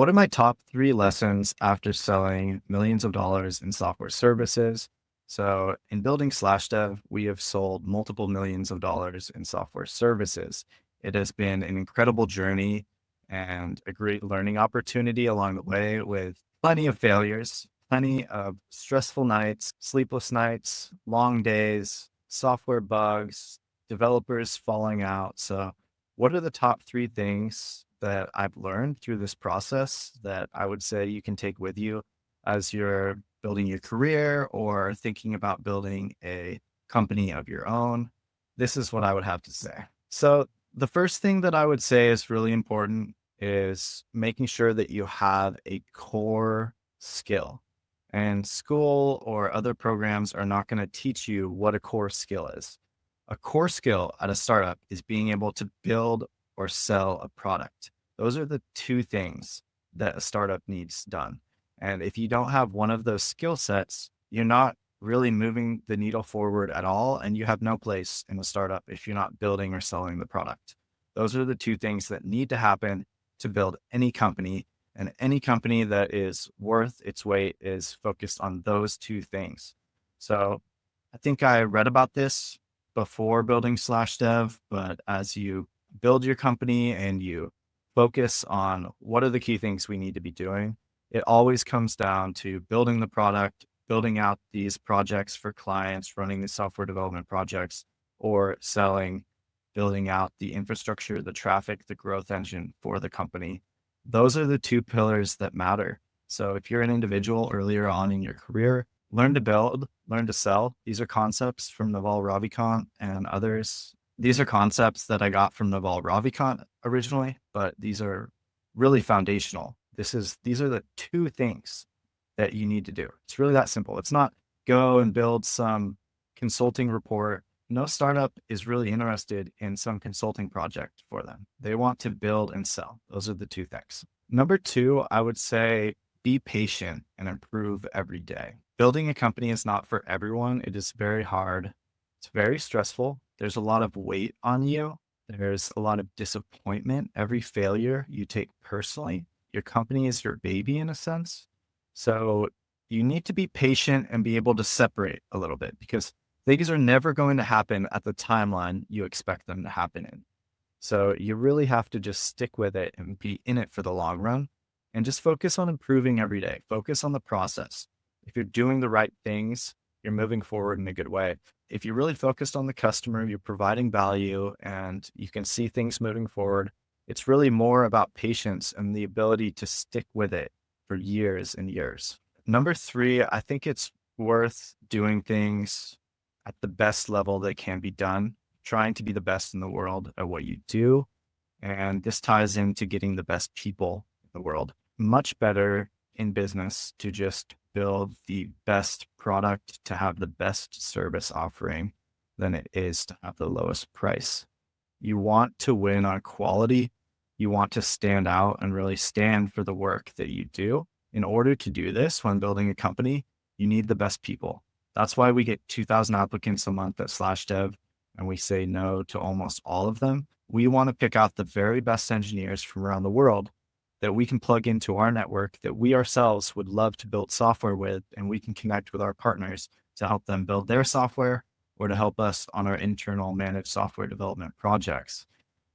What are my top three lessons after selling millions of dollars in software services? So, in building Slashdeve, we have sold multiple millions of dollars in software services. It has been an incredible journey and a great learning opportunity along the way with plenty of failures, plenty of stressful nights, sleepless nights, long days, software bugs, developers falling out. So, what are the top three things that I've learned through this process that I would say you can take with you as you're building your career or thinking about building a company of your own? This is what I would have to say. So, the first thing that I would say is really important is making sure that you have a core skill. And school or other programs are not going to teach you what a core skill is. A core skill at a startup is being able to build or sell a product. Those are the two things that a startup needs done. And if you don't have one of those skill sets, you're not really moving the needle forward at all. And you have no place in a startup if you're not building or selling the product. Those are the two things that need to happen to build any company. And any company that is worth its weight is focused on those two things. So I think I read about this before building Slashdeve, but as you build your company and you focus on what are the key things we need to be doing, it always comes down to building the product, building out these projects for clients, running the software development projects, or selling, building out the infrastructure, the traffic, the growth engine for the company. Those are the two pillars that matter. So if you're an individual earlier on in your career, learn to build, learn to sell. These are concepts from Naval Ravikant and others. These are concepts that I got from Naval Ravikant originally, but these are really foundational. These are the two things that you need to do. It's really that simple. It's not go and build some consulting report. No startup is really interested in some consulting project for them. They want to build and sell. Those are the two things. Number two, I would say be patient and improve every day. Building a company is not for everyone. It is very hard. It's very stressful. There's a lot of weight on you. There's a lot of disappointment. Every failure you take personally. Your company is your baby in a sense. So you need to be patient and be able to separate a little bit because things are never going to happen at the timeline you expect them to happen in. So you really have to just stick with it and be in it for the long run and just focus on improving every day. Focus on the process. If you're doing the right things, you're moving forward in a good way. If you're really focused on the customer, you're providing value and you can see things moving forward, it's really more about patience and the ability to stick with it for years and years. Number three, I think it's worth doing things at the best level that can be done, trying to be the best in the world at what you do. And this ties into getting the best people in the world. Much better in business to just build the best product, to have the best service offering than it is to have the lowest price. You want to win on quality. You want to stand out and really stand for the work that you do. In order to do this, when building a company, you need the best people. That's why we get 2,000 applicants a month at Slashdeve, and we say no to almost all of them. We want to pick out the very best engineers from around the world that we can plug into our network that we ourselves would love to build software with, and we can connect with our partners to help them build their software or to help us on our internal managed software development projects.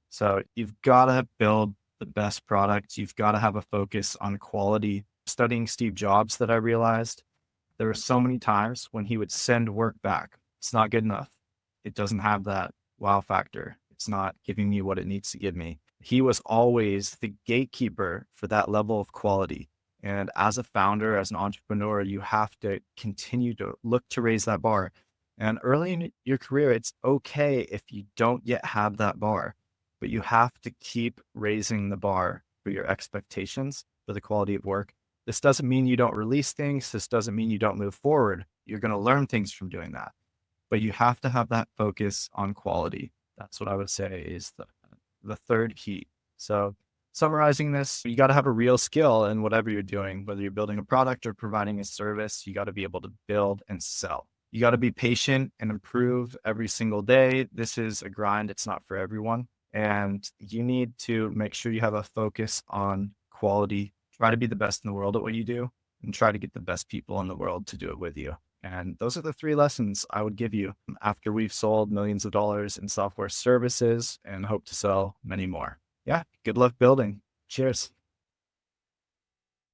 So you've got to build the best product. You've got to have a focus on quality. Studying Steve Jobs that I realized, there were so many times when he would send work back. It's not good enough. It doesn't have that wow factor. It's not giving me what it needs to give me. He was always the gatekeeper for that level of quality. And as a founder, as an entrepreneur, you have to continue to look to raise that bar. And early in your career, it's okay if you don't yet have that bar, but you have to keep raising the bar for your expectations for the quality of work. This doesn't mean you don't release things. This doesn't mean you don't move forward. You're going to learn things from doing that, but you have to have that focus on quality. That's what I would say is the third key. So summarizing this, you got to have a real skill in whatever you're doing, whether you're building a product or providing a service. You got to be able to build and sell. You got to be patient and improve every single day. This is a grind. It's not for everyone. And you need to make sure you have a focus on quality Try to be the best in the world at what you do, and try to get the best people in the world to do it with you. And those are the three lessons I would give you after we've sold millions of dollars in software services and hope to sell many more. Yeah, good luck building. Cheers.